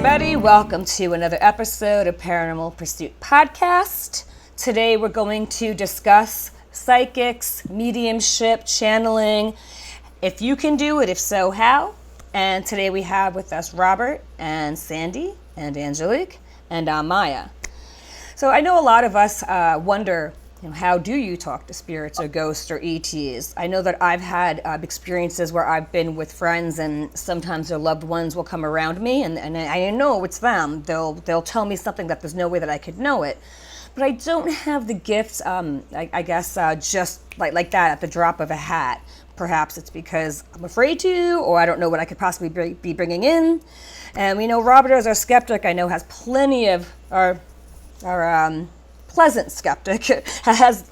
everybody. Welcome to another episode of Paranormal Pursuit Podcast. Today we're going to discuss psychics, mediumship, channeling. If you can do it, if so, how? And today we have with us Robert and Sandy and Angelique and Maya. So I know a lot of us wonder, how do you talk to spirits or ghosts or ETs? I know that I've had experiences where I've been with friends and sometimes their loved ones will come around me and I know it's them. They'll tell me something that there's no way that I could know it. But I don't have the gifts, I guess, just like that at the drop of a hat. Perhaps it's because I'm afraid to, or I don't know what I could possibly be bringing in. And we know Robert, as our skeptic, I know has plenty of our pleasant skeptic, has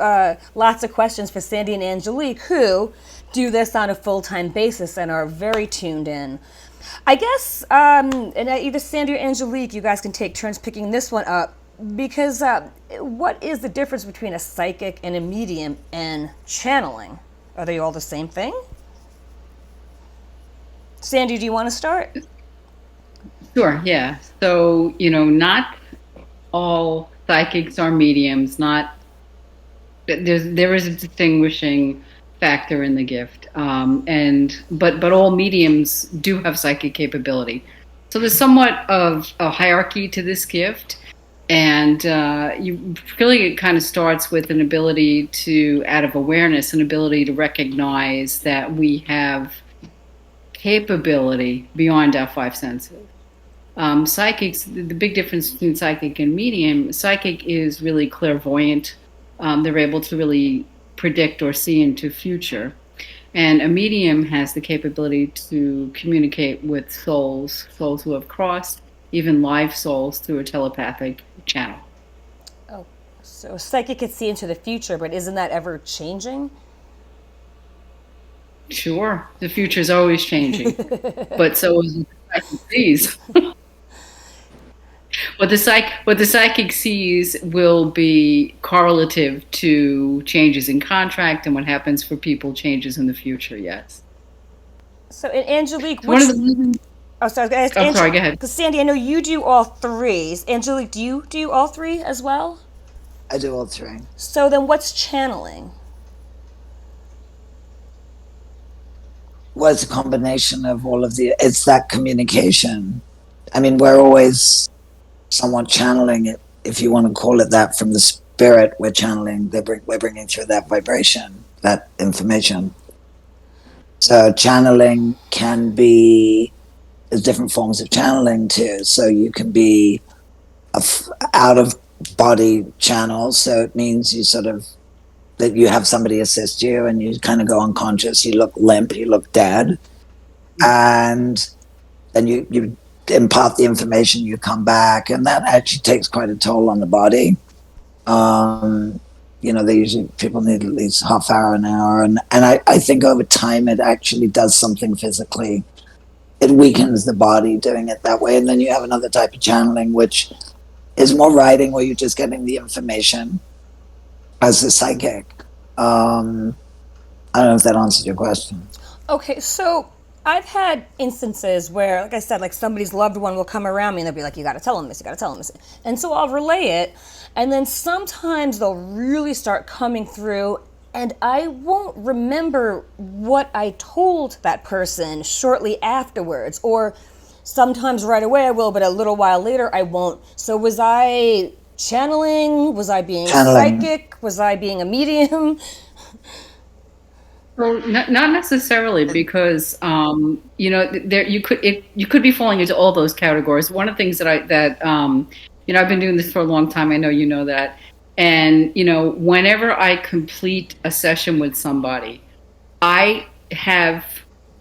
lots of questions for Sandy and Angelique, who do this on a full-time basis and are very tuned in. I guess, and either Sandy or Angelique, you guys can take turns picking this one up, because what is the difference between a psychic and a medium and channeling? Are they all the same thing? Sandy, do you want to start? Sure, yeah. So, not all psychics are mediums. There is a distinguishing factor in the gift, but all mediums do have psychic capability. So there's somewhat of a hierarchy to this gift, and it kind of starts with an ability to, out of awareness, an ability to recognize that we have capability beyond our five senses. Psychics, the big difference between psychic and medium, psychic is really clairvoyant. They're able to really predict or see into future. And a medium has the capability to communicate with souls who have crossed, even live souls, through a telepathic channel. Oh, so a psychic could see into the future, but isn't that ever changing? Sure, the future is always changing, but so is the psychic sees. What the psychic sees will be correlative to changes in contract and what happens for people changes in the future. Yes. So, Angelique, one of the sorry, go ahead. Because Sandy, I know you do all three. Angelique, do you do all three as well? I do all three. So then, what's channeling? Well, it's a combination of all of it's that communication. I mean, we're always somewhat channeling it, if you want to call it that, from the spirit. We're channeling, we're bringing through that vibration, that information. So channeling can be, there's different forms of channeling too. So you can be out of body channel. So it means you sort of, that you have somebody assist you and you kind of go unconscious, you look limp, you look dead. And then you impart the information, you come back, and that actually takes quite a toll on the body. They usually, people need at least half hour, an hour, and I think over time it actually does something physically. It weakens the body doing it that way. And then you have another type of channeling, which is more writing, where you're just getting the information as a psychic. I don't know if that answered your question. Okay, so I've had instances where, like I said, like somebody's loved one will come around me and they'll be like, you got to tell them this, you got to tell them this. And so I'll relay it. And then sometimes they'll really start coming through and I won't remember what I told that person shortly afterwards. Or sometimes right away I will, but a little while later I won't. So was I channeling? Was I being psychic? Was I being a medium? Well, not necessarily, because there you could be falling into all those categories. One of the things that I've been doing this for a long time. I know you know that, and whenever I complete a session with somebody, I have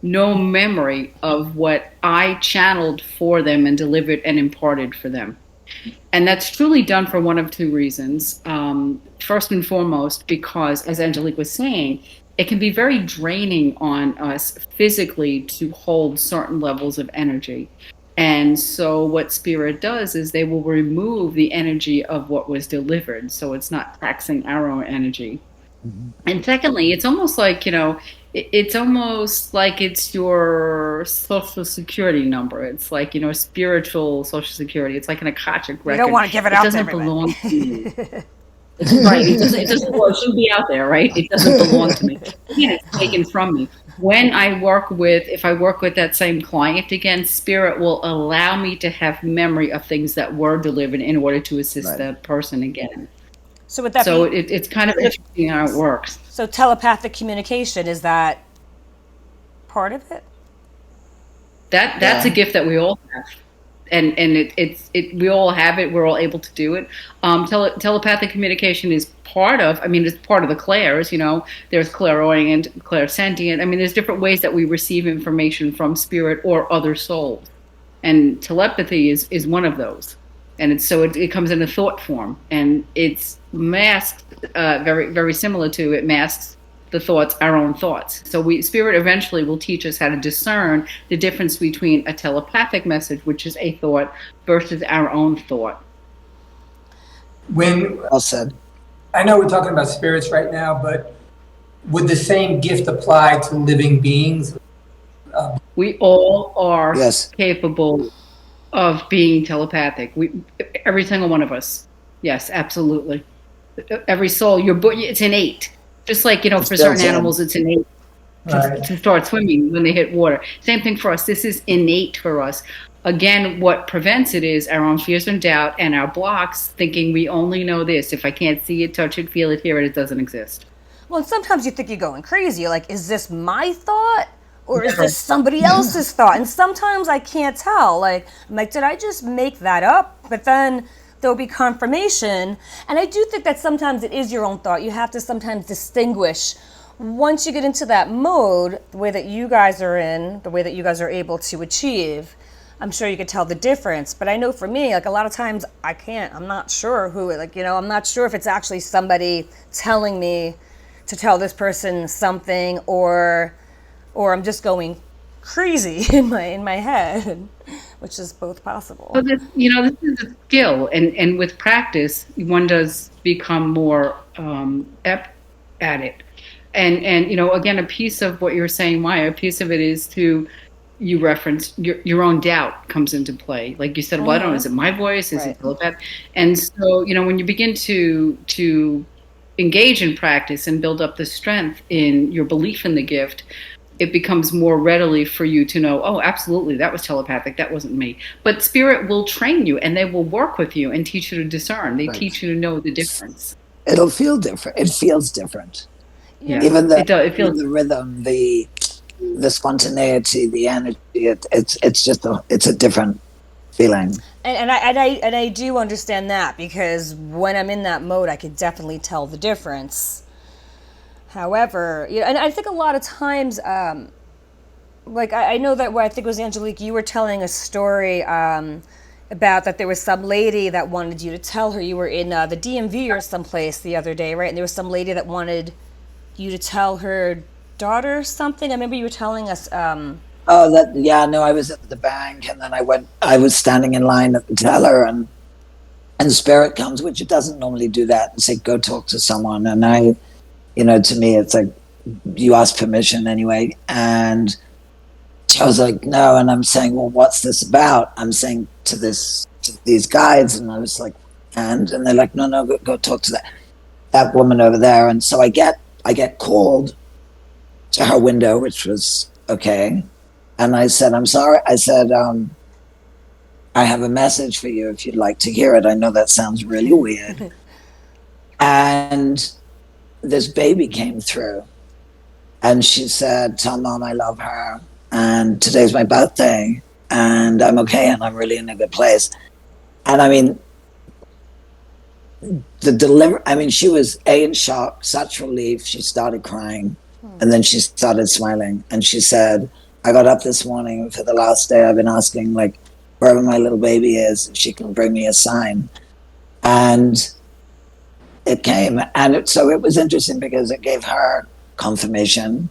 no memory of what I channeled for them and delivered and imparted for them. And that's truly done for one of two reasons. First and foremost, because, as Angelique was saying, it can be very draining on us physically to hold certain levels of energy. And so what spirit does is they will remove the energy of what was delivered, so it's not taxing our own energy. Mm-hmm. And secondly, it's almost like, It's almost like it's your social security number. It's like, spiritual social security. It's like an Akashic You don't record. want to give it It out to doesn't everybody. belong to you. It's right. It doesn't, well, it shouldn't be out there, right? It doesn't belong to me. Again, it's taken from me. If I work with that same client again, spirit will allow me to have memory of things that were delivered in order to assist Right. that person again. So would that So be it's kind of interesting how it works. so telepathic communication, is that part of it? That's a Yeah. gift that we all have, and we all have it. We're all able to do it. Telepathic communication is part of. I mean, it's part of the clairs. There's clairvoyant, clairsentient. I mean, there's different ways that we receive information from spirit or other souls, and telepathy is one of those. And it comes in a thought form, and it's masked very very similar to it masks our own thoughts. So spirit eventually will teach us how to discern the difference between a telepathic message, which is a thought, versus our own thought. When Well said. I know we're talking about spirits right now, but would the same gift apply to living beings? We all are Yes. capable of being telepathic. Every single one of us. Yes, absolutely. Every soul, it's innate. Just like, for certain built in. animals, it's innate Right. to start swimming when they hit water. Same thing for us. This is innate for us. Again, what prevents it is our own fears and doubt and our blocks, thinking we only know this. If I can't see it, touch it, feel it, hear it, it doesn't exist. Well, and sometimes you think you're going crazy. You're like, is this my thought? Or is this somebody else's thought? And sometimes I can't tell. I'm like, did I just make that up? But then there'll be confirmation. And I do think that sometimes it is your own thought. You have to sometimes distinguish. Once you get into that mode, the way that you guys are in, the way that you guys are able to achieve, I'm sure you could tell the difference. But I know for me, a lot of times I can't. I'm not sure who I'm not sure if it's actually somebody telling me to tell this person something, or I'm just going crazy in my head, which is both possible. So this is a skill, and with practice, one does become more apt at it. And again, a piece of what you're saying, Maya, a piece of it is you reference your own doubt comes into play. Like you said, well, I don't know, is it my voice? Is it telepath? And so, when you begin to engage in practice and build up the strength in your belief in the gift, it becomes more readily for you to know, oh, absolutely, that was telepathic, that wasn't me. But spirit will train you, and they will work with you and teach you to discern. They teach you to know the difference. It'll feel different. It feels different. Yeah, Even it feels the rhythm, the spontaneity, the energy. It's just it's a different feeling. And I do understand that, because when I'm in that mode, I could definitely tell the difference. However, and I think a lot of times, I know that I think it was Angelique, you were telling a story about that there was some lady that wanted you to tell her. You were in the DMV or someplace the other day, right? And there was some lady that wanted you to tell her daughter something. I remember you were telling us. No, I was at the bank, and then I was standing in line at the teller, and spirit comes, which it doesn't normally do that, and say, go talk to someone. And to me, it's like, you ask permission anyway. And I was like, no. And I'm saying, well, what's this about? I'm saying to these guides, and I was like, and they're like, no, go talk to that woman over there. And so I get called to her window, which was okay. And I said, I'm sorry. I said, I have a message for you if you'd like to hear it. I know that sounds really weird. And this baby came through, and she said, tell Mom I love her, and today's my birthday, and I'm okay, and I'm really in a good place. And I mean, she was in shock, such relief. She started crying, and then she started smiling, and she said, I got up this morning, for the last day I've been asking, wherever my little baby is, if she can bring me a sign. And it came, and so it was interesting, because it gave her confirmation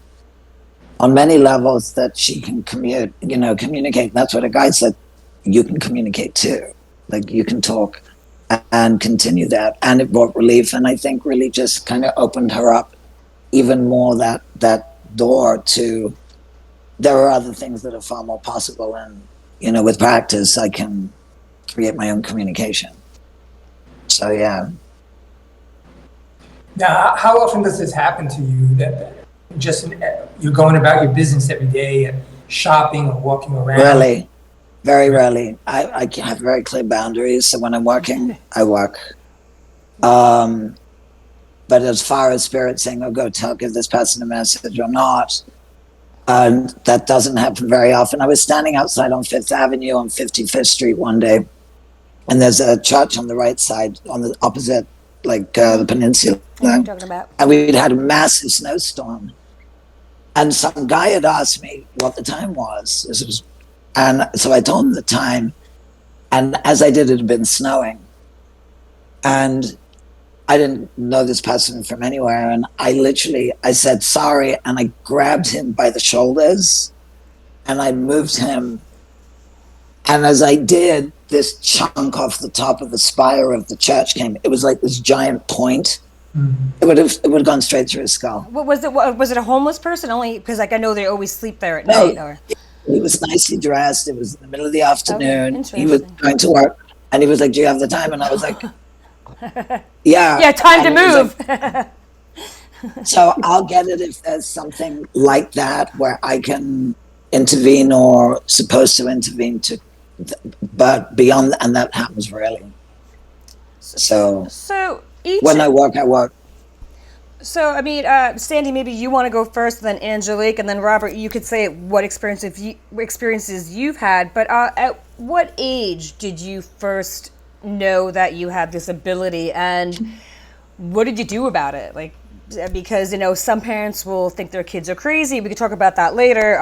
on many levels that she can communicate. That's what a guide said. You can communicate too. You can talk and continue that. And it brought relief, and I think really just kind of opened her up even more, that door to, there are other things that are far more possible. And, you know, with practice, I can create my own communication. So, yeah. Now, how often does this happen to you that just you're going about your business every day and shopping or walking around? Rarely, very rarely. I have very clear boundaries. So when I'm working, I work. But as far as spirit saying, "Oh, go give this person a message," or not, that doesn't happen very often. I was standing outside on Fifth Avenue on 55th Street one day, and there's a church on the right side, on the opposite, like the peninsula. Talking about. And we'd had a massive snowstorm. And some guy had asked me what the time was. And so I told him the time. And as I did, it had been snowing. And I didn't know this person from anywhere. And I said, sorry. And I grabbed him by the shoulders and I moved him. And as I did, this chunk off the top of the spire of the church came. It was like this giant point. Mm-hmm. It would have gone straight through his skull. What was it? Was it a homeless person? Only because, like, I know they always sleep there at night. Or he was nicely dressed. It was in the middle of the afternoon. Okay, he was going to work, and he was like, "Do you have the time?" And I was like, "Yeah." Yeah, time to move. Like, so I'll get it if there's something like that where I can intervene or supposed to intervene to, but beyond, and that happens rarely. So when I work, I work. So, I mean, Sandy, maybe you want to go first, then Angelique, and then Robert, you could say what experiences you've had. But at what age did you first know that you had this ability, and what did you do about it? Like, because, you know, some parents will think their kids are crazy. We could talk about that later.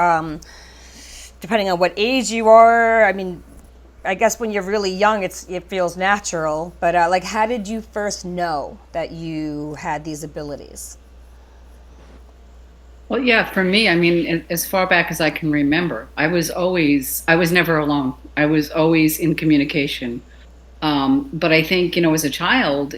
Depending on what age you are, I mean, I guess when you're really young, it feels natural. But like, how did you first know that you had these abilities? Well, yeah, for me, I mean, as far back as I can remember, I was never alone. I was always in communication. But I think, you know, as a child,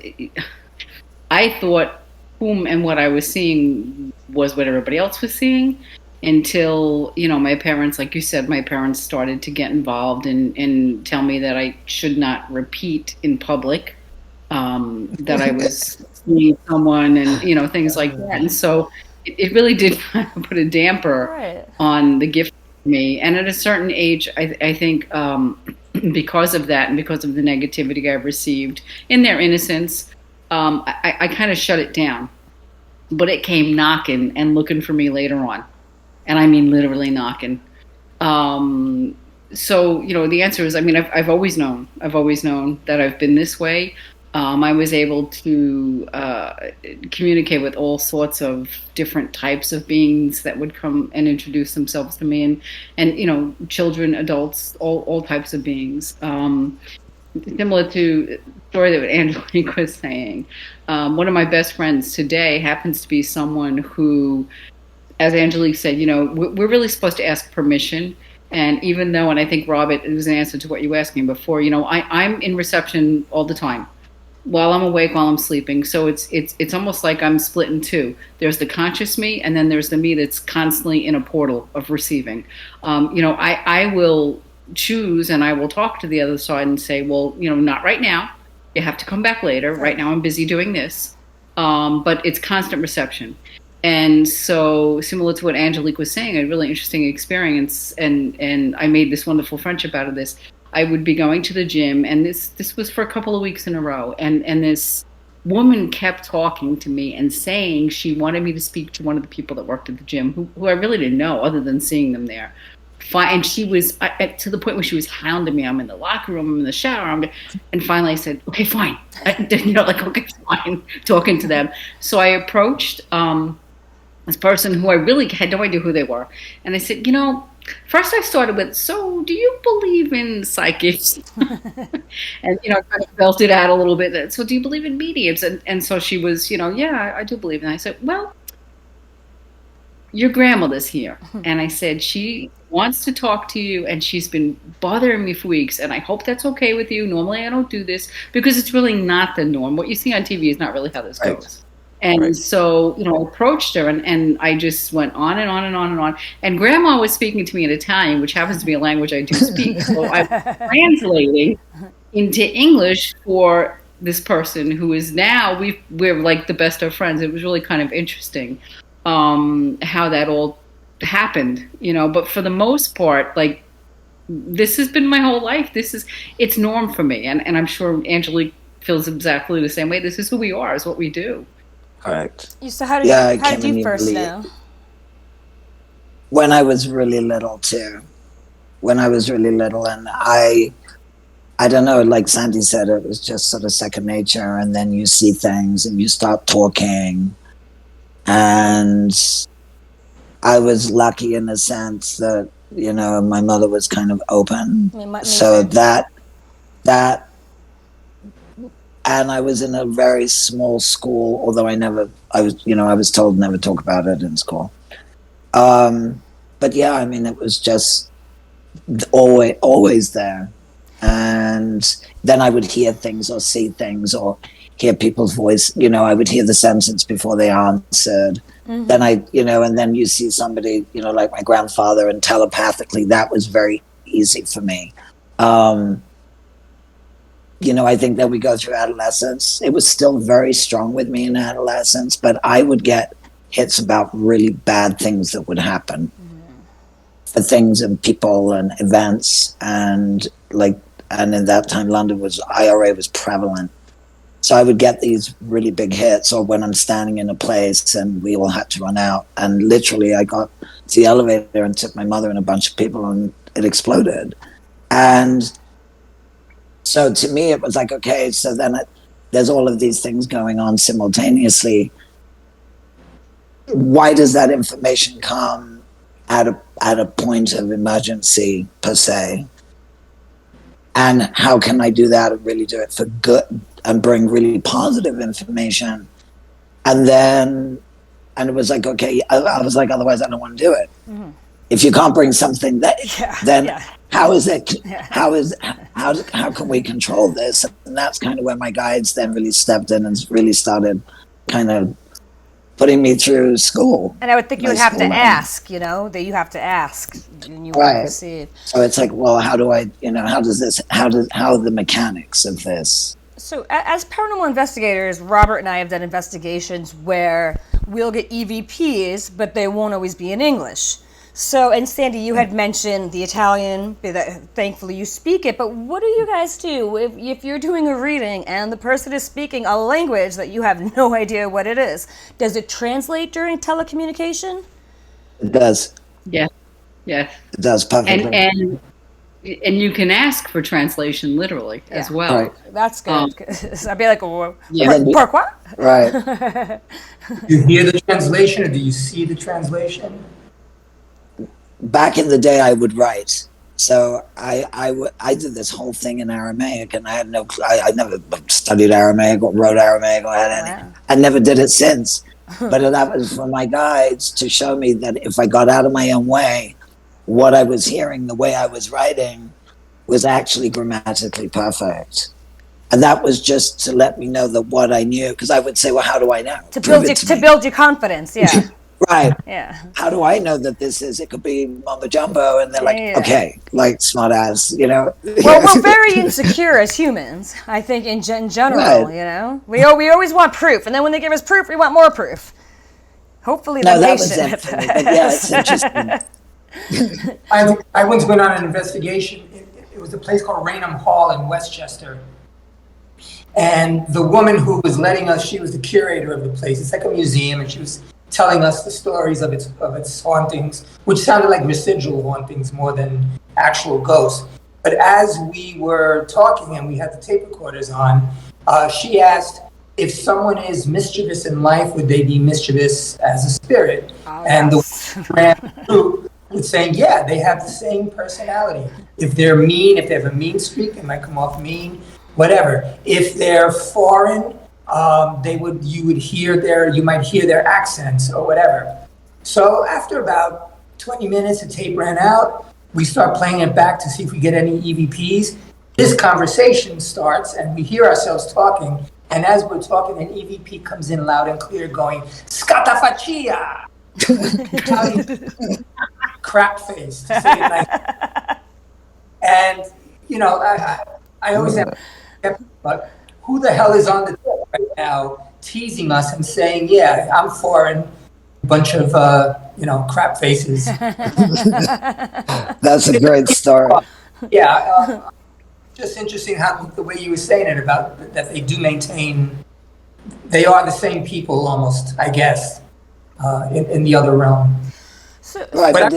I thought whom and what I was seeing was what everybody else was seeing. Until, you know, my parents, like you said, my parents started to get involved and tell me that I should not repeat in public that I was seeing someone and, you know, things like that. And so it really did kind of put a damper on the gift for me. And at a certain age, I think because of that and because of the negativity I've received in their innocence, I kind of shut it down. But it came knocking and looking for me later on. And I mean literally knocking. So, you know, the answer is, I mean, I've always known that I've been this way. I was able to communicate with all sorts of different types of beings that would come and introduce themselves to me, and you know, children, adults, all types of beings. Similar to the story that Angelique was saying, one of my best friends today happens to be someone who, as Angelique said, you know, we're really supposed to ask permission. And even though, and I think, Robert, it was an answer to what you were asking before, you know, I'm in reception all the time, while I'm awake, while I'm sleeping. So it's almost like I'm split in two. There's the conscious me, and then there's the me that's constantly in a portal of receiving. You know, I will choose and I will talk to the other side and say, well, you know, not right now. You have to come back later. Right now I'm busy doing this. But it's constant reception. And so, similar to what Angelique was saying, a really interesting experience, and I made this wonderful friendship out of this. I would be going to the gym, and this was for a couple of weeks in a row, and this woman kept talking to me and saying she wanted me to speak to one of the people that worked at the gym, who I really didn't know other than seeing them there. And she was to the point where she was hounding me. I'm in the locker room, I'm in the shower, and finally I said, okay, fine. You know, like, okay, fine, talking to them. So I approached this person who I really had no idea who they were. And I said, you know, first I started with, so do you believe in psychics? And, you know, kind of felt it out a little bit. So do you believe in mediums? And so she was, you know, yeah, I do believe. And I said, well, your grandmother's here. And I said, she wants to talk to you, and she's been bothering me for weeks, and I hope that's okay with you. Normally I don't do this because it's really not the norm. What you see on TV is not really how this goes. And so, I approached her and I just went on and on and on and on. And Grandma was speaking to me in Italian, which happens to be a language I do speak. So I was translating into English for this person who is now, we're like the best of friends. It was really kind of interesting how that all happened, but for the most part, like, this has been my whole life. It's norm for me. And I'm sure Angelique feels exactly the same way. This is who we are, is what we do. Correct. So how did you first know? When I was really little too. When I was really little, and I don't know, like Sandy said, it was just sort of second nature, and then you see things and you start talking. And I was lucky in the sense that, my mother was kind of open. So that and I was in a very small school, although I was told never talk about it in school. But yeah, I mean, it was just always there. And then I would hear things or see things or hear people's voice. I would hear the sentence before they answered. Mm-hmm. Then and then you see somebody, like my grandfather, and telepathically, that was very easy for me. I think that we go through adolescence. It was still very strong with me in adolescence, but I would get hits about really bad things that would happen. For things and people and events, and in that time IRA was prevalent. So I would get these really big hits, or when I'm standing in a place and we all had to run out, and literally I got to the elevator and took my mother and a bunch of people and it exploded. And so to me it was like, okay, so then there's all of these things going on simultaneously. Why does that information come at a point of emergency per se? And how can I do that and really do it for good and bring really positive information? And it was like, okay, I was like, otherwise I don't want to do it. Mm-hmm. If you can't bring something how is it? Yeah. How can we control this? And that's kind of where my guides then really stepped in and really started kind of putting me through school. And I would think you would have to ask, that you have to ask and you right. will receive. So it's like, well, how do I, how are the mechanics of this? So as paranormal investigators, Robert and I have done investigations where we'll get EVPs, but they won't always be in English. So, and Sandy, you had mentioned the Italian, thankfully you speak it, but what do you guys do if you're doing a reading and the person is speaking a language that you have no idea what it is? Does it translate during telecommunication? It does. Yeah. Yes. It does perfectly. And you can ask for translation literally as well. Right. That's good. I'd be like, what? Right. Do you hear the translation or do you see the translation? Back in the day, I would write. So I did this whole thing in Aramaic, and I had no clue. I never studied Aramaic or wrote Aramaic or had any. Wow. I never did it since. But that was for my guides to show me that if I got out of my own way, what I was hearing, the way I was writing, was actually grammatically perfect. And that was just to let me know that what I knew, because I would say, well, how do I know? To build your confidence, yeah. Right. Yeah. How do I know that this is? It could be mumbo jumbo, and they're like, okay, like smart ass, Well, we're very insecure as humans. I think in general, right. We always want proof, and then when they give us proof, we want more proof. Hopefully, they're patient. It's interesting. I once went on an investigation. It was a place called Raynham Hall in Westchester. And the woman who was letting us, she was the curator of the place. It's like a museum, and she was telling us the stories of its hauntings, which sounded like residual hauntings more than actual ghosts. But as we were talking and we had the tape recorders on, she asked if someone is mischievous in life, would they be mischievous as a spirit? Oh, and yes. The ran through was saying, yeah, they have the same personality. If they're mean, if they have a mean streak, they might come off mean, whatever. If they're foreign, you might hear their accents or whatever. So after about 20 minutes, the tape ran out. We start playing it back to see if we get any EVPs. This conversation starts and we hear ourselves talking, And as we're talking, an EVP comes in loud and clear going, Scatafachia! Italian crap face, to say it nice. And, you know, I always have, but who the hell is on the tip right now teasing us and saying, yeah, I'm foreign, bunch of, you know, crap faces. That's a great story. Yeah, just interesting how the way you were saying it about that they do maintain, they are the same people almost, I guess, in the other realm. Right, but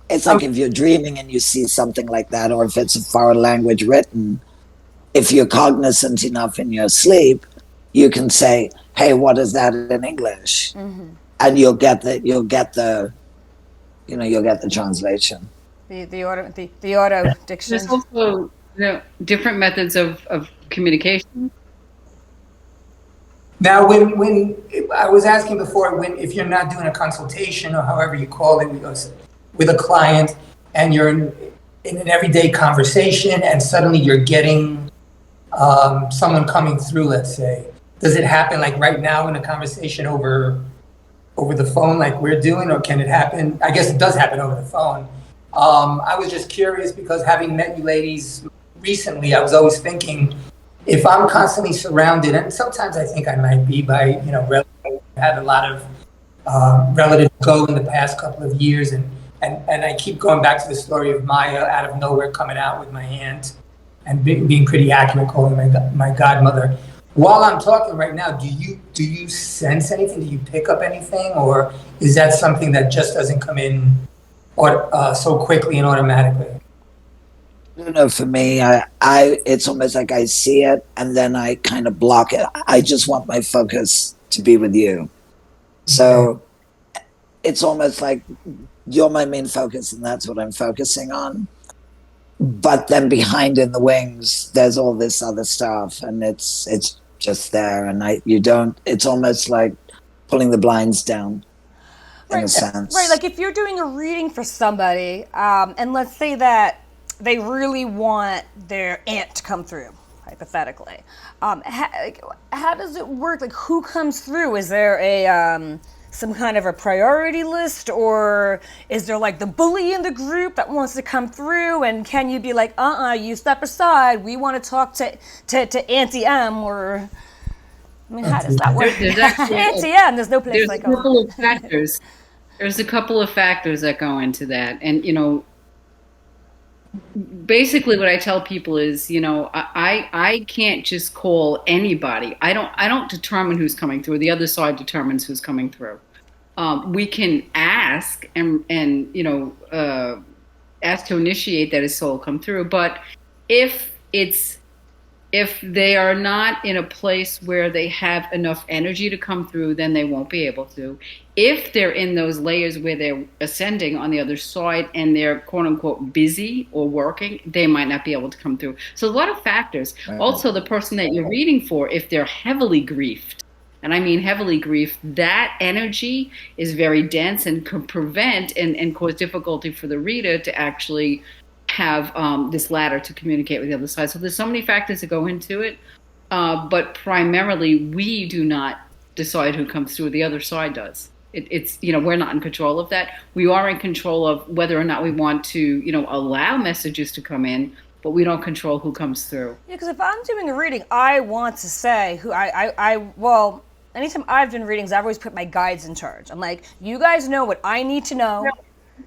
it's like if you're dreaming and you see something like that, or if it's a foreign language written, if you're cognizant enough in your sleep, you can say, "Hey, what is that in English?" Mm-hmm. And you'll get the translation. The auto diction. There's also different methods of communication. Now, when I was asking before, if you're not doing a consultation or however you call it with a client, and you're in an everyday conversation, and suddenly you're getting someone coming through, let's say, does it happen like right now in a conversation over the phone, like we're doing, or can it happen? I guess it does happen over the phone. I was just curious because having met you ladies recently, I was always thinking, if I'm constantly surrounded, and sometimes I think I might be by, you know, relatives, I had a lot of relatives go in the past couple of years, and I keep going back to the story of Maya out of nowhere coming out with my aunt and being pretty accurate, calling my godmother. While I'm talking right now, do you sense anything? Do you pick up anything, or is that something that just doesn't come in so quickly and automatically? No, for me, it's almost like I see it and then I kind of block it. I just want my focus to be with you. So it's almost like you're my main focus and that's what I'm focusing on. But then behind in the wings, there's all this other stuff and it's just there. And it's almost like pulling the blinds down in a sense. Right, like if you're doing a reading for somebody, and let's say that they really want their aunt to come through, hypothetically. How does it work? Like, who comes through? Is there some kind of a priority list, or is there like the bully in the group that wants to come through? And can you be like, you step aside. We want to talk to Auntie M, or I mean, how does that work? There's actually Auntie M, there's no place like a couple of factors. There's a couple of factors that go into that, and you know. Basically what I tell people is, you know, I can't just call anybody. I don't determine who's coming through. The other side determines who's coming through. We can ask and you know, ask to initiate that a soul come through. But if they are not in a place where they have enough energy to come through, then they won't be able to. If they're in those layers where they're ascending on the other side and they're quote unquote busy or working, they might not be able to come through. So a lot of factors. Right. Also, the person that you're reading for, if they're heavily griefed, and I mean heavily griefed, that energy is very dense and can prevent and cause difficulty for the reader to actually have this ladder to communicate with the other side. So there's so many factors that go into it, but primarily we do not decide who comes through. The other side does. It's you know, we're not in control of that. We are in control of whether or not we want to, you know, allow messages to come in, but we don't control who comes through. Yeah, because if I'm doing a reading, I want to say who well, anytime I've done readings, I've always put my guides in charge. I'm like, you guys know what I need to know,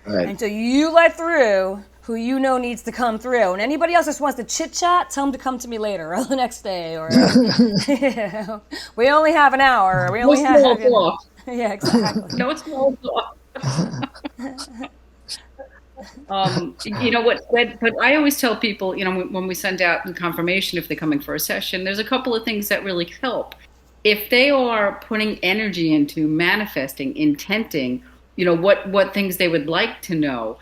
right. And so you let through who you know needs to come through. And anybody else just wants to chit-chat, tell them to come to me later or the next day. Or you know, we only have an hour. We only have... Yeah, exactly. No, it's small talk. You know what? But I always tell people, you know, when we send out the confirmation, if they're coming for a session, there's a couple of things that really help. If they are putting energy into manifesting, intenting, you know, what things they would like to know,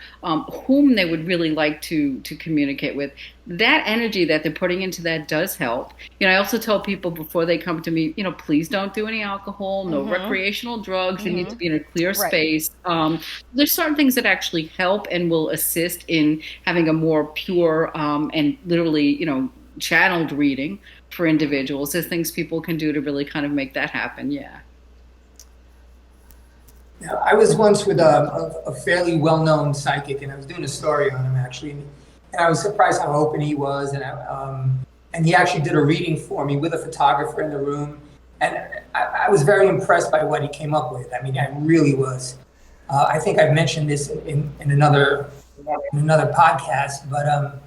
whom they would really like to communicate with. That energy that they're putting into that does help. You know, I also tell people before they come to me, you know, please don't do any alcohol, no recreational drugs. You need to be in a clear space. There's certain things that actually help and will assist in having a more pure and literally, you know, channeled reading. for individuals. There's things people can do to really kind of make that happen. Yeah. Now, I was once with a fairly well-known psychic, and I was doing a story on him actually, and I was surprised how open he was, and he actually did a reading for me with a photographer in the room, and I was very impressed by what he came up with. I mean, I really was. I think I've mentioned this in another podcast, but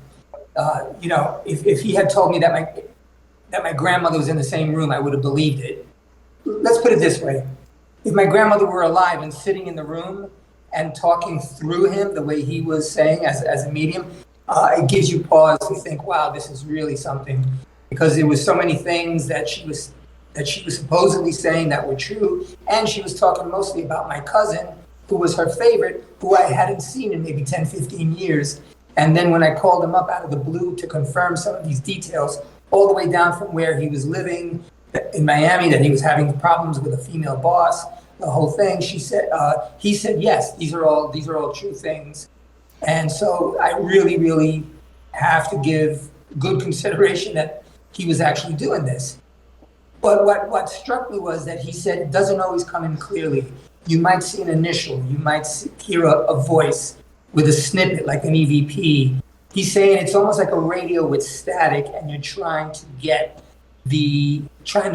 if he had told me that my grandmother was in the same room, I would have believed it. Let's put it this way. If my grandmother were alive and sitting in the room and talking through him the way he was saying as a medium, it gives you pause to think, wow, this is really something, because there was so many things that she was supposedly saying that were true, and she was talking mostly about my cousin, who was her favorite, who I hadn't seen in maybe 10, 15 years. And then when I called him up out of the blue to confirm some of these details, all the way down from where he was living in Miami, that he was having problems with a female boss, the whole thing, he said, yes, these are all true things. And so I really, really have to give good consideration that he was actually doing this. But what struck me was that he said it doesn't always come in clearly. You might see an initial, you might hear a voice with a snippet like an EVP. He's saying it's almost like a radio with static, and you're trying to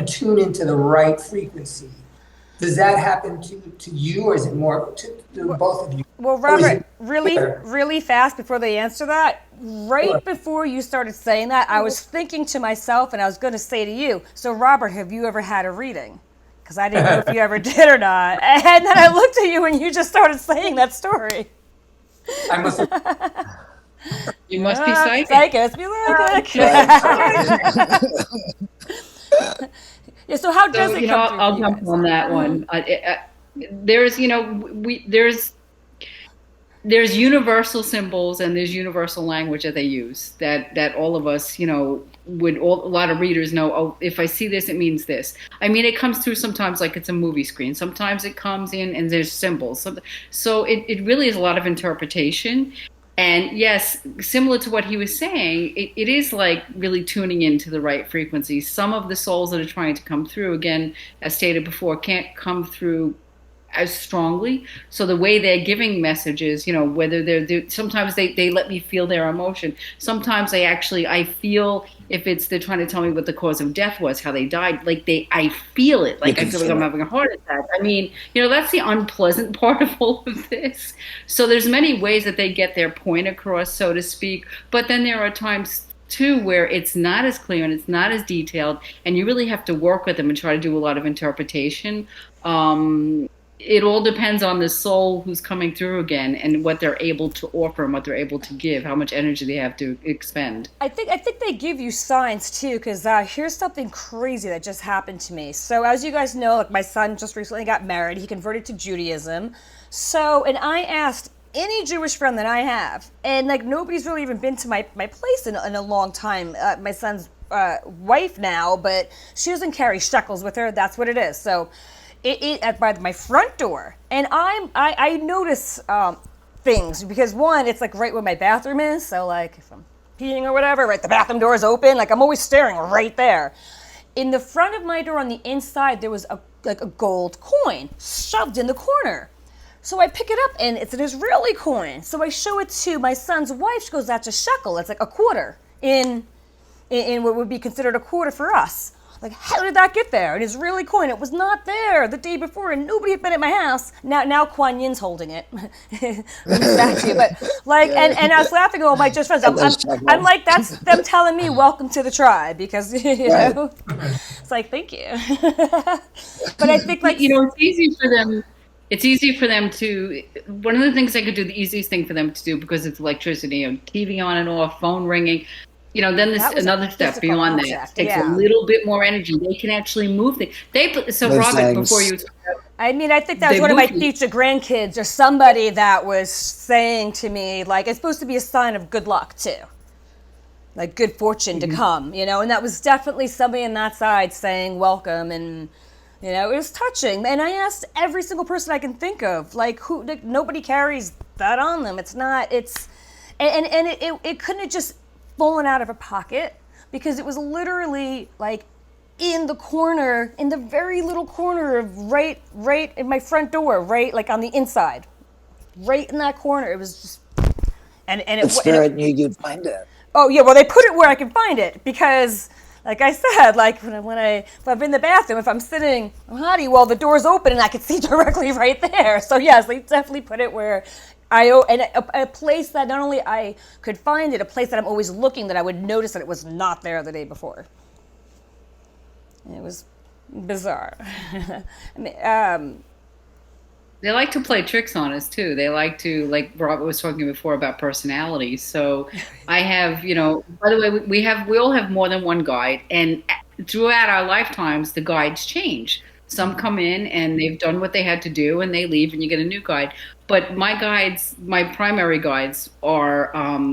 tune into the right frequency. Does that happen to you, or is it more to both of you? Well, Robert, really fast before they answer that, before you started saying that, I was thinking to myself, and I was going to say to you, so Robert, have you ever had a reading? Because I didn't know if you ever did or not. And then I looked at you and you just started saying that story. I must have. You must be psychic. Psychic. Be like, yeah. So how does it come through? I'll jump on that one. There's universal symbols and there's universal language that they use that all of us, a lot of readers know, oh, if I see this, it means this. I mean, it comes through sometimes like it's a movie screen. Sometimes it comes in and there's symbols. So it really is a lot of interpretation. And yes, similar to what he was saying, it is like really tuning into the right frequency. Some of the souls that are trying to come through, again, as stated before, can't come through as strongly. So the way they're giving messages, whether they're sometimes they let me feel their emotion. Sometimes I feel if they're trying to tell me what the cause of death was, how they died, I feel it. Like I feel like I'm having a heart attack. I mean, that's the unpleasant part of all of this. So there's many ways that they get their point across, so to speak. But then there are times too where it's not as clear and it's not as detailed, and you really have to work with them and try to do a lot of interpretation. It all depends on the soul who's coming through again and what they're able to offer and what they're able to give, how much energy they have to expend. I think they give you signs too, because here's something crazy that just happened to me. So as you guys know, my son just recently got married. He converted to Judaism. And I asked any Jewish friend that I have, and nobody's really even been to my place in a long time. My son's wife now, but she doesn't carry shekels with her. That's what it is. So it by my front door, and I notice things, because one, it's right where my bathroom is, so if I'm peeing or whatever, the bathroom door is open, I'm always staring right there. In the front of my door on the inside, there was a gold coin shoved in the corner. So I pick it up, and it's an Israeli coin. So I show it to my son's wife. She goes, that's a shekel. It's a quarter in what would be considered a quarter for us. How did that get there? An Israeli coin. It was not there the day before, and nobody had been at my house. Now Kuan Yin's holding it. Statue, but and I was laughing at all my just friends. I'm like, that's them telling me welcome to the tribe, because know, it's thank you. But I think it's easy for them. It's easy for them to. One of the things they could do, the easiest thing for them to do, because it's electricity, TV on and off, phone ringing. Then there's another step beyond that. It takes a little bit more energy. They can actually move things. Robert, before you. I think that was one of my future grandkids or somebody that was saying to me, it's supposed to be a sign of good luck too. Good fortune to come, and that was definitely somebody on that side saying welcome, and it was touching. And I asked every single person I can think of, nobody carries that on them. It's not, and it couldn't have just fallen out of a pocket, because it was literally like in the corner, in the very little corner of right in my front door, right, like on the inside, right in that corner. It was just, The spirit knew you'd find it. oh yeah, well they put it where I can find it because, like I said, like if I'm in the bathroom, if I'm sitting, honey, well the door's open and I can see directly right there. So yes, they definitely put it where and a place that not only I could find it, a place that I'm always looking, that I would notice that it was not there the day before. It was bizarre. I mean, They like to play tricks on us too. They like to, like Robert was talking before about personalities. So I have, by the way, we all have more than one guide, and throughout our lifetimes, the guides change. Some come in and they've done what they had to do, and they leave, and you get a new guide. But my guides, my primary guides, are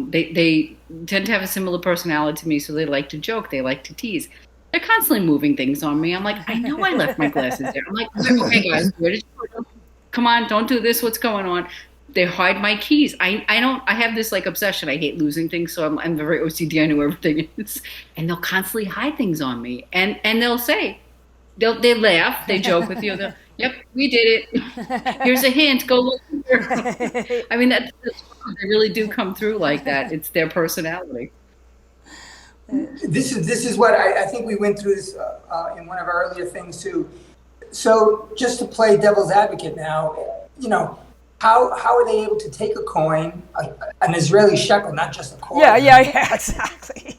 they tend to have a similar personality to me, so they like to joke, they like to tease. They're constantly moving things on me. I'm like, I know I left my glasses there. I'm like, okay, guys, where did you put them? Come on, don't do this. What's going on? They hide my keys. I have this like obsession. I hate losing things, so I'm very OCD. I know everything is, and they'll constantly hide things on me. And they'll say, they laugh, they joke with you. Yep, we did it. Here's a hint. Go look here. I mean, they really do come through like that. It's their personality. This is what I think we went through this in one of our earlier things too. So just to play devil's advocate now, how are they able to take a coin, an Israeli shekel, not just a coin? Yeah, exactly.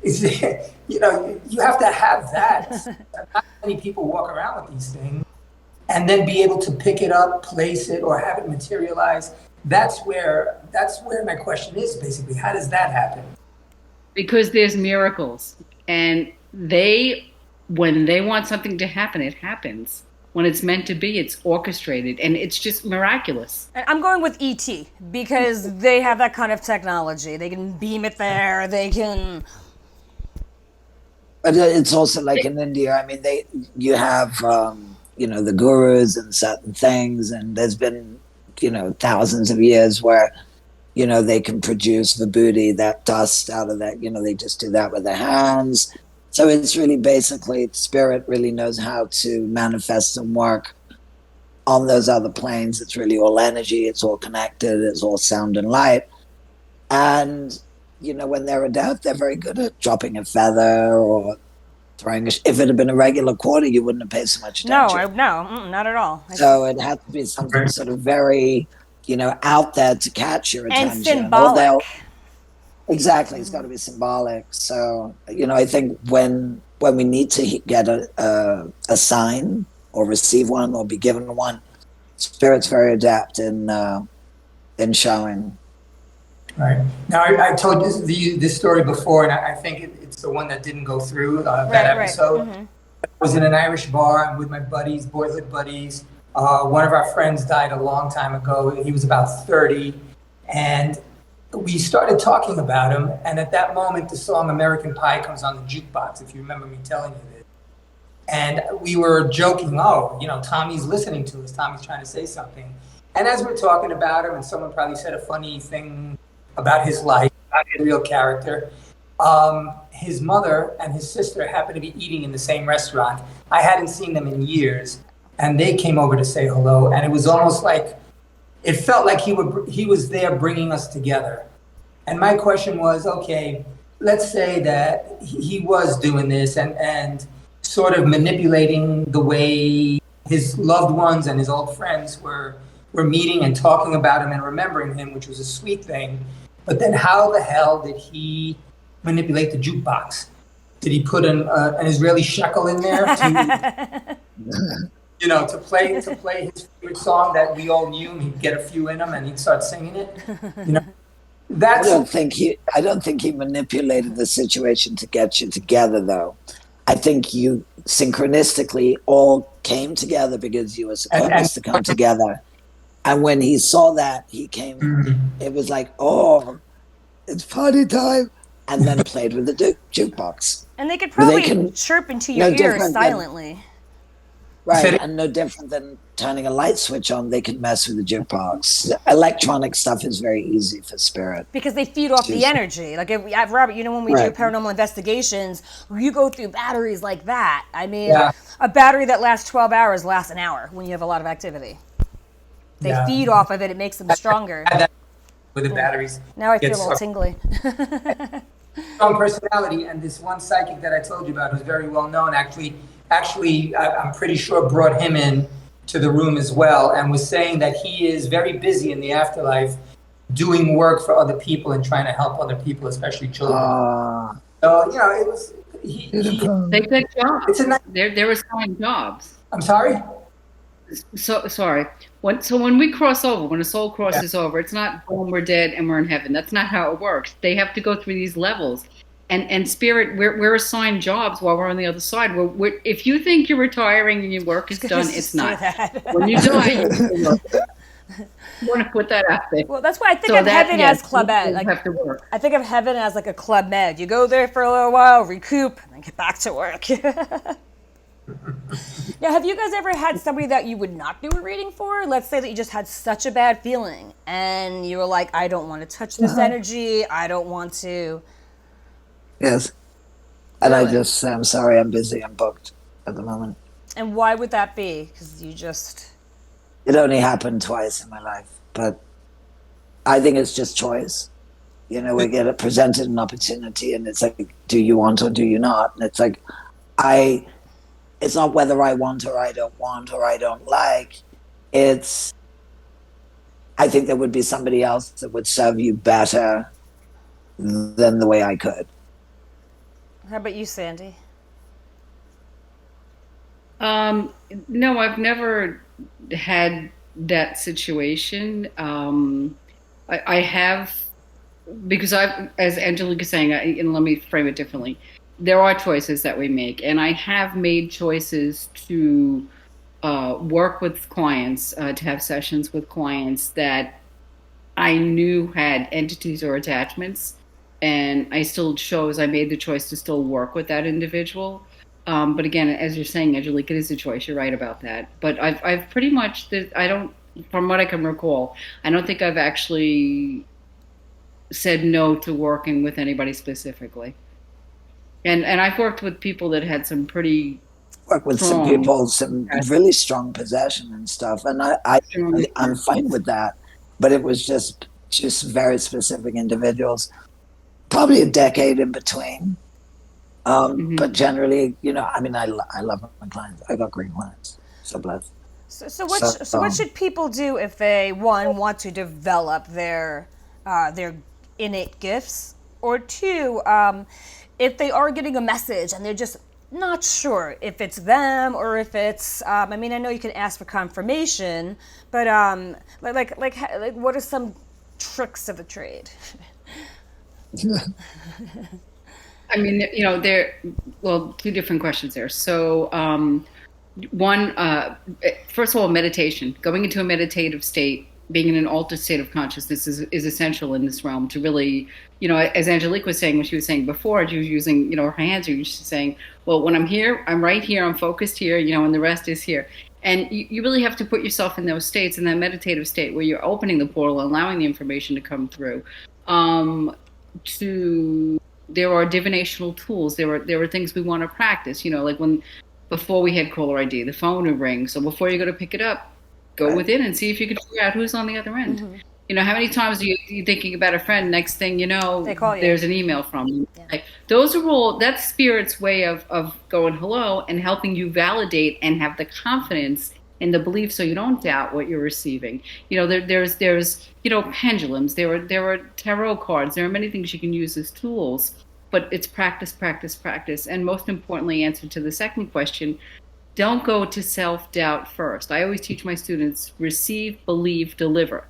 You have to have that. Not many people walk around with these things, and then be able to pick it up, place it, or have it materialize. That's where my question is basically. How does that happen? Because there's miracles, and when they want something to happen, it happens. When it's meant to be, it's orchestrated, and it's just miraculous. I'm going with ET because they have that kind of technology. They can beam it there. They can. But it's also like in India. I mean, you have the gurus and certain things, and there's been thousands of years where they can produce vibhuti, that dust out of that. They just do that with their hands. So it's really basically spirit really knows how to manifest and work on those other planes. It's really all energy. It's all connected. It's all sound and light. And, when they're adept, they're very good at dropping a feather or throwing if it had been a regular quarter, you wouldn't have paid so much attention. No, not at all. So it had to be something sort of very, out there to catch your attention. And symbolic. Exactly, it's got to be symbolic. So, I think when we need to get a sign or receive one or be given one, spirit's very adept in showing. Right. Now, I told you this story before, and I think it's the one that didn't go through that episode. Right. Mm-hmm. I was in an Irish bar with my buddies, boyhood buddies. One of our friends died a long time ago. He was about 30, and we started talking about him, and at that moment, the song American Pie comes on the jukebox, if you remember me telling you this. And we were joking, Tommy's listening to us. Tommy's trying to say something. And as we're talking about him, and someone probably said a funny thing about his life, about his real character, his mother and his sister happened to be eating in the same restaurant. I hadn't seen them in years, and they came over to say hello, and it was almost like, it felt like he was there bringing us together. And my question was, okay, let's say that he was doing this and sort of manipulating the way his loved ones and his old friends were meeting and talking about him and remembering him, which was a sweet thing. But then how the hell did he manipulate the jukebox? Did he put an Israeli shekel in there to play his favorite song that we all knew, and he'd get a few in him and he'd start singing it? I don't think he manipulated the situation to get you together, though. I think you synchronistically all came together because you were supposed to come together. And when he saw that, he came. Mm-hmm. It was like, oh, it's party time, and then played with the jukebox. And they could probably chirp into your ear silently. Right, and no different than turning a light switch on. They can mess with the jukebox. Electronic stuff is very easy for spirit. Because they feed off the energy. Like, Robert, you know, when we do paranormal investigations, you go through batteries like that. I mean, a battery that lasts 12 hours lasts an hour when you have a lot of activity. They feed off of it. It makes them stronger. With the batteries. Now I feel a little tingly. Strong personality, and this one psychic that I told you about, who's very well known, actually, I'm pretty sure brought him in to the room as well, and was saying that he is very busy in the afterlife, doing work for other people and trying to help other people, especially children. So you know, it was he take that job. It's a nice. There were assigned jobs. I'm sorry. So sorry. When we cross over, when a soul crosses over, it's not boom, we're dead and we're in heaven. That's not how it works. They have to go through these levels. And spirit, we're assigned jobs while we're on the other side. If you think you're retiring and your work is done, it's not. When you die, you want to put that out there. Well, that's why I think of heaven as Club Med. Like, have to work. I think of heaven as like a Club Med. You go there for a little while, recoup, and then get back to work. Now, have you guys ever had somebody that you would not do a reading for? Let's say that you just had such a bad feeling and you were like, I don't want to touch this energy. I don't want to. Yes. And I just say, I'm sorry, I'm busy, I'm booked at the moment. And why would that be? Because you just... It only happened twice in my life, but I think it's just choice. You know, we get presented an opportunity and it's like, do you want or do you not? And it's like, it's not whether I want or I don't want or I don't like. It's, I think there would be somebody else that would serve you better than the way I could. How about you, Sandy? No, I've never had that situation. I have, because as Angelique is saying, and let me frame it differently. There are choices that we make, and I have made choices to work with clients, to have sessions with clients that I knew had entities or attachments, and I made the choice to still work with that individual. But again, as you're saying, Angelique, it is a choice. You're right about that. But I've pretty much, from what I can recall, I don't think I've actually said no to working with anybody specifically. And I've worked with people that had some pretty some people, some really strong possession and stuff, and I'm fine with that. But it was just very specific individuals, probably a decade in between. But generally, you know, I mean, I love my clients. I got great clients. So blessed. So what should people do if they, one, want to develop their innate gifts, or two, if they are getting a message and they're just not sure if it's them or if it's, I mean, I know you can ask for confirmation, but like what are some tricks of the trade? I mean, you know, two different questions there. So one, first of all, meditation, going into a meditative state, being in an altered state of consciousness is essential in this realm to really, you know, as Angelique was saying, when she was saying before, she was using, you know, her hands, she was saying, well, when I'm here, I'm right here, I'm focused here, you know, and the rest is here. And you really have to put yourself in those states, in that meditative state where you're opening the portal, allowing the information to come through. There are divinational tools. There are things we want to practice, you know, like before we had caller ID, the phone would ring. So before you go to pick it up, go within and see if you can figure out who's on the other end. Mm-hmm. You know, how many times are you thinking about a friend, next thing you know, there's an email from them. Yeah. Like, those are all, that's spirit's way of going hello and helping you validate and have the confidence in the belief so you don't doubt what you're receiving. You know, there's you know, pendulums, there are tarot cards, there are many things you can use as tools, but it's practice, practice, practice. And most importantly, answer to the second question, don't go to self-doubt first. I always teach my students, receive, believe, deliver.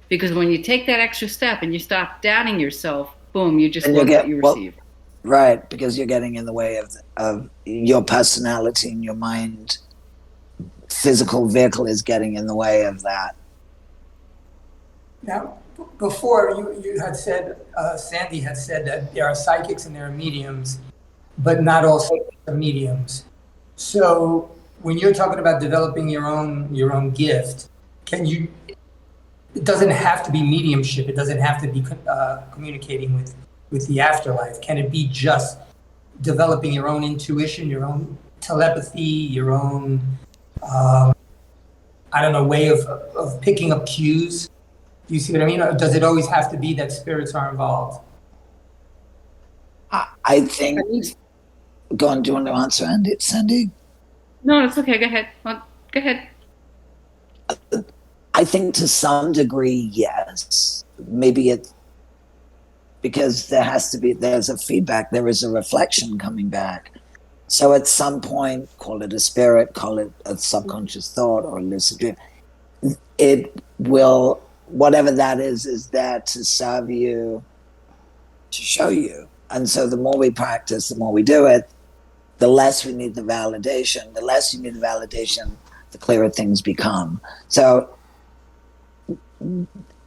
Because when you take that extra step and you stop doubting yourself, boom, you just love what you receive. Right, because you're getting in the way of your personality and your mind. Physical vehicle is getting in the way of that. Now, before you had said, Sandy had said that there are psychics and there are mediums, but not all psychics are mediums. So when you're talking about developing your own gift, can you? It doesn't have to be mediumship. It doesn't have to be communicating with the afterlife. Can it be just developing your own intuition, your own telepathy, your own I don't know, way of picking up cues? Do you see what I mean? Or does it always have to be that spirits are involved? I think. Go on. Do you want to answer, Andy? Sandy? No, it's okay. Go ahead. Well, go ahead. I think to some degree, yes. Maybe it because there's a feedback, there is a reflection coming back. So at some point, call it a spirit, call it a subconscious thought or a lucid dream, it will, whatever that is there to serve you, to show you. And so the more we practice, the more we do it, the less we need the validation. The less you need the validation, the clearer things become. So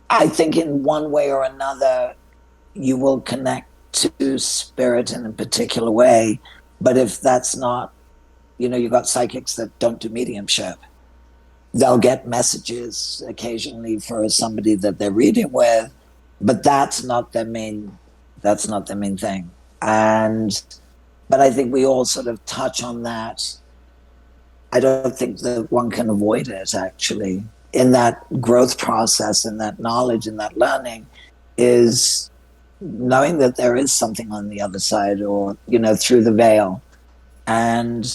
I think in one way or another, you will connect to spirit in a particular way. But if that's not, you've got psychics that don't do mediumship. They'll get messages occasionally for somebody that they're reading with, but that's not their main thing. But I think we all sort of touch on that. I don't think that one can avoid it, actually. In that growth process, in that knowledge, in that learning, is knowing that there is something on the other side, or, through the veil. And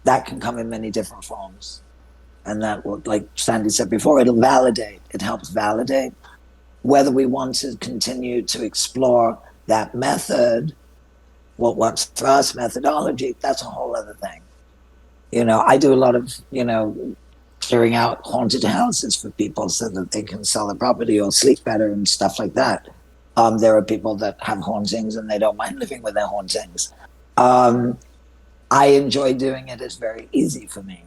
that can come in many different forms. And that will, like Sandy said before, it'll validate. It helps validate. Whether we want to continue to explore that method, what works for us, methodology, that's a whole other thing. I do a lot of, clearing out haunted houses for people so that they can sell their property or sleep better and stuff like that. There are people that have hauntings and they don't mind living with their hauntings. I enjoy doing it. It's very easy for me.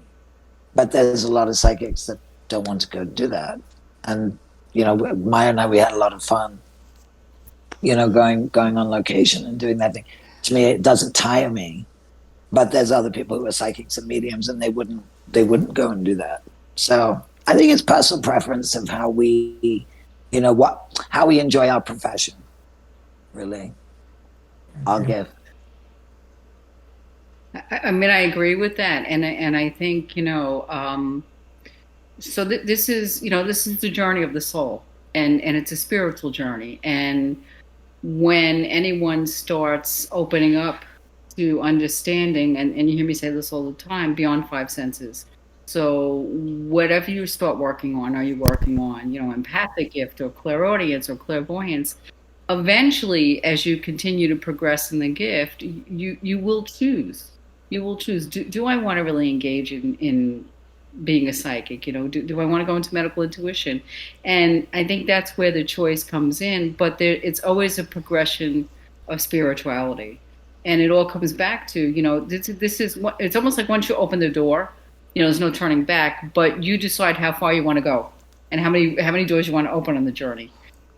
But there's a lot of psychics that don't want to go do that. And, Maya and I, we had a lot of fun, going on location and doing that thing. To me, it doesn't tire me. But there's other people who are psychics and mediums, and they wouldn't go and do that. So I think it's personal preference of how we, how we enjoy our profession, really, our gift. I mean, I agree with that, and I think so this is the journey of the soul, and it's a spiritual journey, and when anyone starts opening up to understanding, and you hear me say this all the time, beyond five senses. So whatever you start working on, are you working on, empathic gift or clairaudience or clairvoyance, eventually, as you continue to progress in the gift, you will choose. You will choose. Do I want to really engage in being a psychic? Do I want to go into medical intuition? And I think that's where the choice comes in. But it's always a progression of spirituality. And it all comes back to, this is what it's almost like once you open the door, there's no turning back, but you decide how far you want to go and how many doors you want to open on the journey.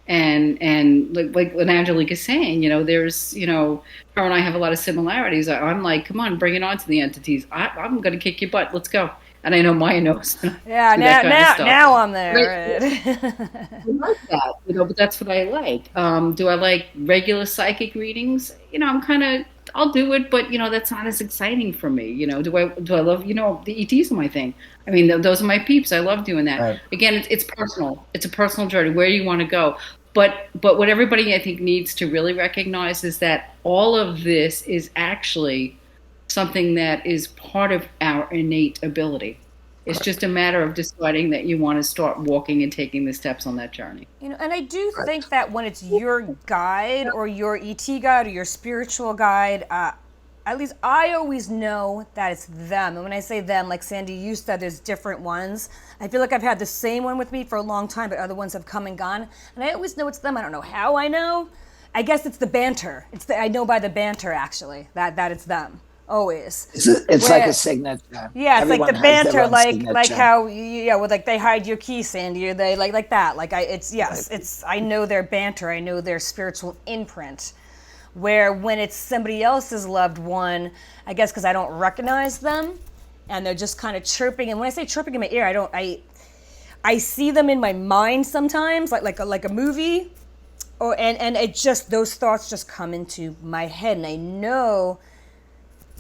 And like what Angelique is saying, there's, her and I have a lot of similarities. I'm like, come on, bring it on to the entities. I'm going to kick your butt. Let's go. And I know Maya knows. Yeah, now I'm there. Right. I like that, but that's what I like. Do I like regular psychic readings? I'll do it, but that's not as exciting for me. Do I love, the ETs are my thing. I mean, those are my peeps. I love doing that. Right. Again, it's personal. It's a personal journey. Where do you want to go? But what everybody, I think, needs to really recognize is that all of this is actually something that is part of our innate ability. It's just a matter of deciding that you want to start walking and taking the steps on that journey. And I do think that when it's your guide or your ET guide or your spiritual guide, at least I always know that it's them. And when I say them, like Sandy, you said there's different ones. I feel like I've had the same one with me for a long time, but other ones have come and gone. And I always know it's them. I don't know how I know. I guess it's the banter. I know by the banter, actually, that it's them. Always. It's like a signature. Yeah, it's Everyone like the banter, like signature. how like they hide your key, Sandy, or they like that. Like I know their banter, I know their spiritual imprint. Where when it's somebody else's loved one, I guess because I don't recognize them, and they're just kind of chirping. And when I say chirping in my ear, I see them in my mind sometimes, like a movie, and it just, those thoughts just come into my head, and I know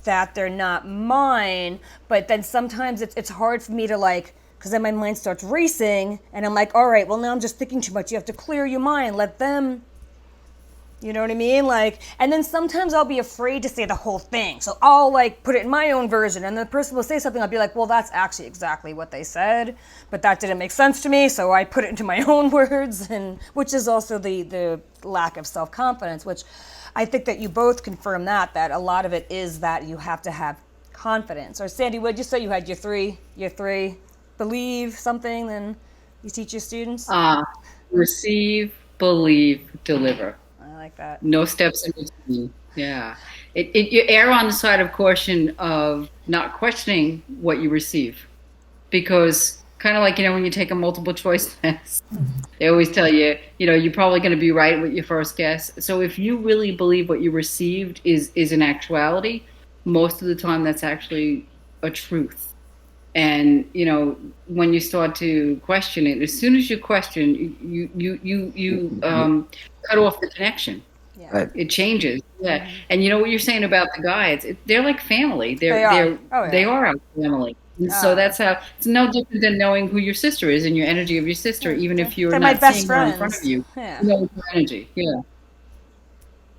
that they're not mine, but then sometimes it's hard for me to because then my mind starts racing, and I'm like, all right, well, now I'm just thinking too much. You have to clear your mind, let them, you know what I mean? And then sometimes I'll be afraid to say the whole thing, so I'll put it in my own version, and the person will say something, I'll be like, well, that's actually exactly what they said, but that didn't make sense to me, so I put it into my own words, and which is also the lack of self-confidence, which I think that you both confirm that a lot of it is that you have to have confidence. Or Sandy, what did you say? You had your three, believe something, then you teach your students? Receive, believe, deliver. I like that. No steps in between. Yeah. You err on the side of caution of not questioning what you receive. Because kind of when you take a multiple choice test, they always tell you, you're probably going to be right with your first guess. So if you really believe what you received is an actuality, most of the time that's actually a truth. And, when you start to question it, as soon as you question, you cut off the connection. Yeah. Right. It changes. Yeah. Mm-hmm. And what you're saying about the guides, they're like family. They are our family. So that's how it's no different than knowing who your sister is and your energy of your sister, even if you're not seeing her in front of you. Yeah. You know her energy. Yeah.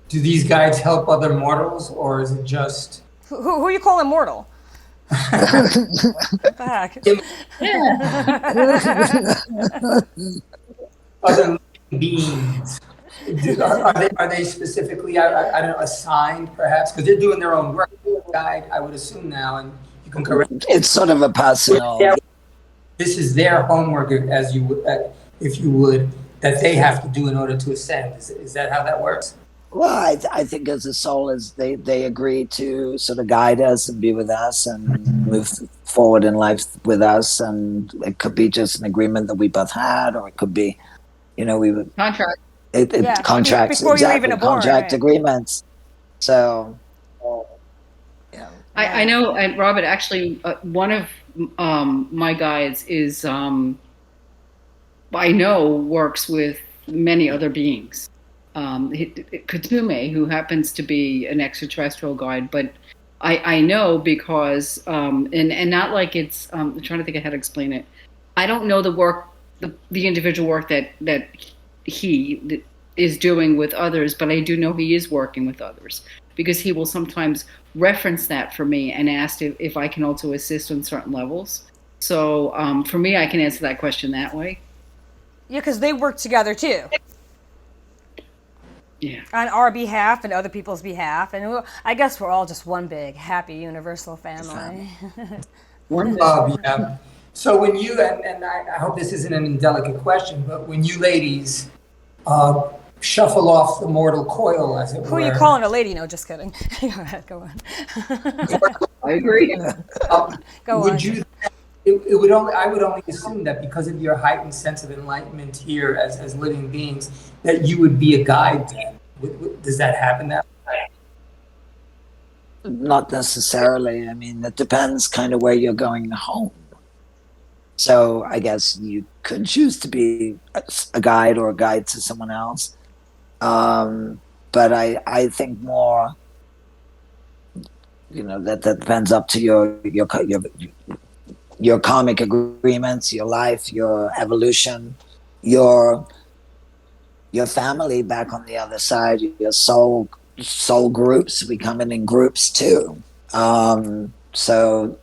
Do these guides help other mortals, or is it just who you call immortal? What the heck? Other beings? Are they specifically I don't know, assigned perhaps because they're doing their own work? Guide, I would assume now, and you can correct. It's sort of a personal. This is their homework, as you would, if you would, that they have to do in order to ascend. Is that how that works? Well, I think as a soul, is they agree to sort of guide us and be with us and move forward in life with us, and it could be just an agreement that we both had, or it could be, we would Contract. Contracts before exactly, you're even born, contract right? agreements. So, yeah. I know, and Robert, actually, one of my guides is I know works with many other beings. Katume, who happens to be an extraterrestrial guide, but I know because and not like it's I'm trying to think of how to explain it. I don't know the work, the individual work that he is doing with others, but I do know he is working with others because he will sometimes reference that for me and ask if I can also assist on certain levels. So for me, I can answer that question that way. Yeah, because they work together too. Yeah. On our behalf and other people's behalf, and I guess we're all just one big happy universal family. One love, yeah. So when you and I hope this isn't an indelicate question, but when you ladies shuffle off the mortal coil, as it were. Who are you calling a lady? No, just kidding. Go ahead, go on. I agree. Go would on. you? It would only. I would only assume that because of your heightened sense of enlightenment here as living beings, that you would be a guide. Then, does that happen that way? Not necessarily. I mean, it depends kind of where you're going home. So I guess you could choose to be a guide or a guide to someone else. But I think more, that depends up to your karmic agreements, your life, your evolution, your family back on the other side, your soul groups. We come in groups too. So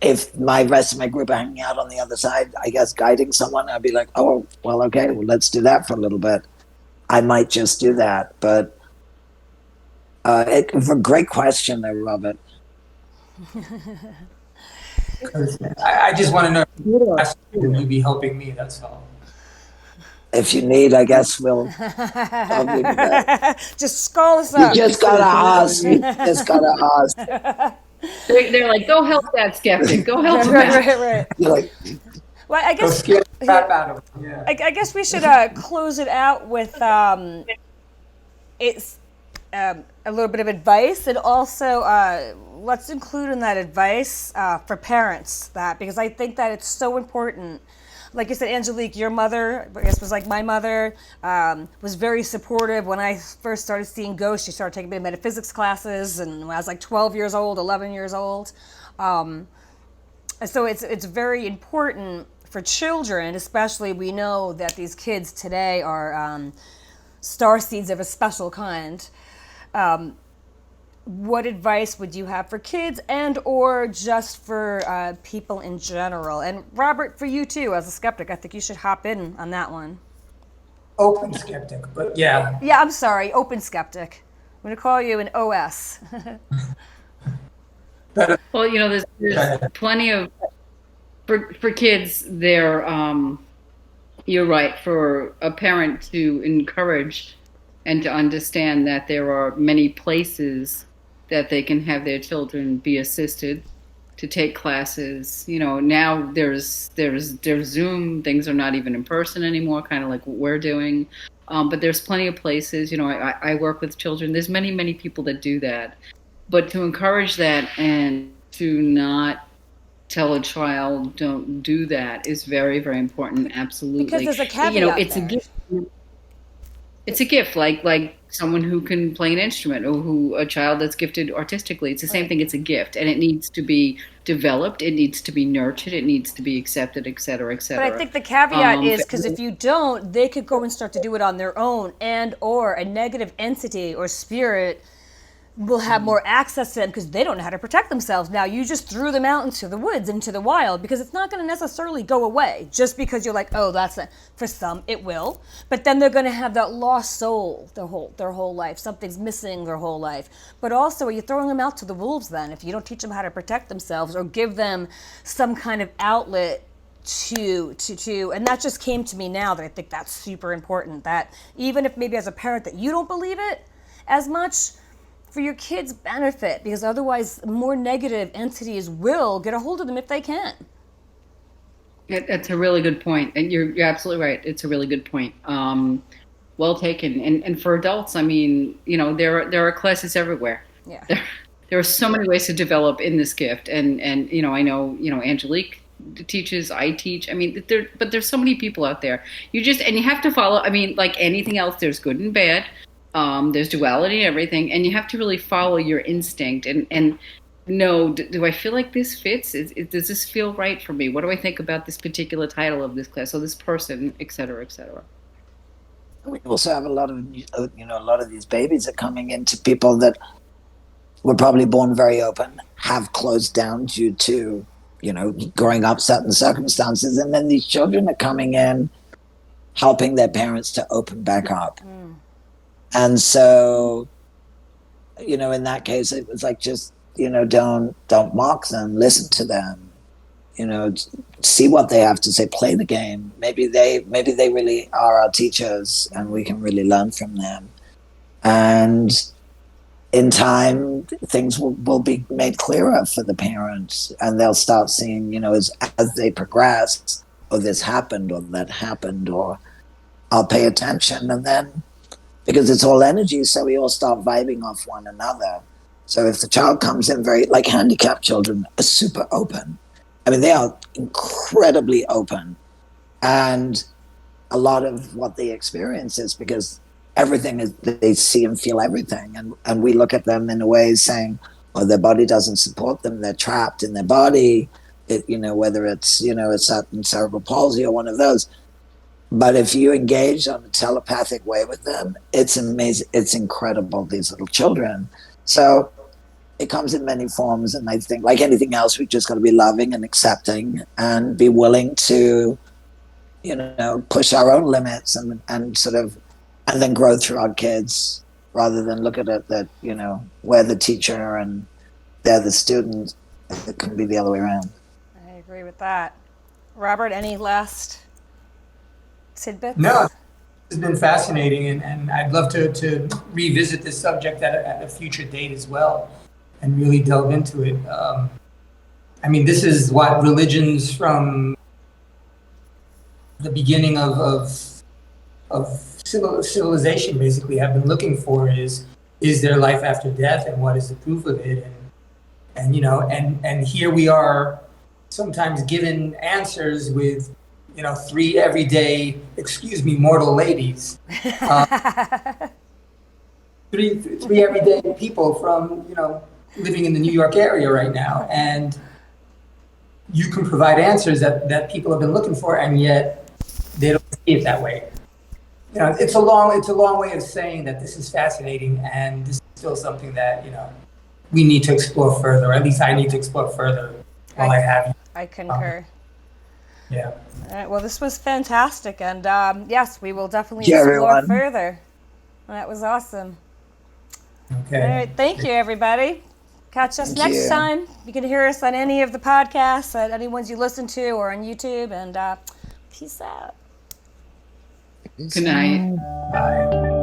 if my rest of my group are hanging out on the other side, I guess guiding someone, I'd be like, oh, well, okay, well, let's do that for a little bit. I might just do that. But it's a great question there, Robert. I just want to know, will you be helping me? That's all. If you need, I guess we'll help you with that. Just call us up. You just gotta ask. They're like, go help that skeptic. Go help him. Right. You're like, Well, I Go guess scare the crap out of them. Yeah. I guess we should close it out with it's a little bit of advice, and also let's include in that advice for parents that, because I think that it's so important. Like you said, Angelique, your mother, I guess, was like my mother, was very supportive. When I first started seeing ghosts, she started taking me to metaphysics classes, and when I was like 12 years old, 11 years old. So it's very important for children, especially. We know that these kids today are starseeds of a special kind. What advice would you have for kids and or just for people in general? And Robert, for you too, as a skeptic, I think you should hop in on that one. Open skeptic, but yeah. Yeah, I'm sorry, open skeptic. I'm going to call you an OS. Well, you know, there's plenty of, for kids, you're right, for a parent to encourage and to understand that there are many places that they can have their children be assisted, to take classes. You know, now there's Zoom. Things are not even in person anymore, kind of like what we're doing. But there's plenty of places. You know, I work with children. There's many people that do that. But to encourage that and to not tell a child don't do that is very, very important. Absolutely. Because there's a caveat. You know, it's there. a gift. It's a gift, like someone who can play an instrument, or who a child that's gifted artistically. It's the same thing. It's a gift, and it needs to be developed. It needs to be nurtured. It needs to be accepted, et cetera, et cetera. But I think the caveat is because if you don't, they could go and start to do it on their own, and or a negative entity or spirit will have more access to them because they don't know how to protect themselves. Now, you just threw them out into the woods, into the wild, because it's not going to necessarily go away just because you're like, oh, that's it. For some, it will. But then they're going to have that lost soul their whole life. Something's missing their whole life. But also, are you throwing them out to the wolves then if you don't teach them how to protect themselves or give them some kind of outlet to and that just came to me now that I think that's super important, that even if maybe as a parent that you don't believe it as much, for your kids' benefit, because otherwise more negative entities will get a hold of them if they can. That's a really good point, and you're absolutely right. It's a really good point. Well taken. And for adults, I mean, you know, there are classes everywhere. Yeah. There are so many ways to develop in this gift, and you know, I know, you know, Angelique teaches, I teach. I mean, but there's so many people out there. You have to follow. I mean, like anything else, there's good and bad. There's duality and everything, and you have to really follow your instinct and know, do I feel like this fits? Does this feel right for me? What do I think about this particular title of this class, or this person, et cetera, et cetera? We also have a lot of these babies are coming into people that were probably born very open, have closed down due to, you know, growing up certain circumstances, and then these children are coming in, helping their parents to open back up. And so, you know, in that case, it was like, just, you know, don't mock them, listen to them, you know, see what they have to say, play the game. Maybe they really are our teachers, and we can really learn from them. And in time, things will be made clearer for the parents, and they'll start seeing, you know, as they progress, or this happened, or that happened, or I'll pay attention. And then, because it's all energy, so we all start vibing off one another. So if the child comes in very, like handicapped children are super open. I mean, they are incredibly open. And a lot of what they experience is because everything is, they see and feel everything. And we look at them in a way saying, oh, their body doesn't support them. They're trapped in their body. You know, whether it's, you know, it's certain cerebral palsy or one of those. But if you engage on a telepathic way with them, it's amazing. It's incredible, these little children. So it comes in many forms. And I think, like anything else, we've just got to be loving and accepting and be willing to, you know, push our own limits and sort of, and then grow through our kids, rather than look at it that, you know, we're the teacher and they're the student. It can be the other way around. I agree with that. Robert, any last tidbits? No, it's been fascinating, and I'd love to revisit this subject at a future date as well, and really delve into it. I mean, this is what religions from the beginning of civilization basically have been looking for: is there life after death, and what is the proof of it? And, you know, and here we are sometimes given answers with, you know, three everyday, excuse me, mortal ladies. Three everyday people from, you know, living in the New York area right now. And you can provide answers that people have been looking for, and yet they don't see it that way. You know, it's a long way of saying that this is fascinating, and this is still something that, you know, we need to explore further, or at least I need to explore further while I have you. I concur. Yeah. All right, well, this was fantastic, and yes, we will definitely Thank you, explore everyone. further. That was awesome. Okay. All right, thank you, everybody. Catch us Thank next you. time. You can hear us on any of the podcasts, at any ones you listen to, or on YouTube, and peace out. Good night. Bye.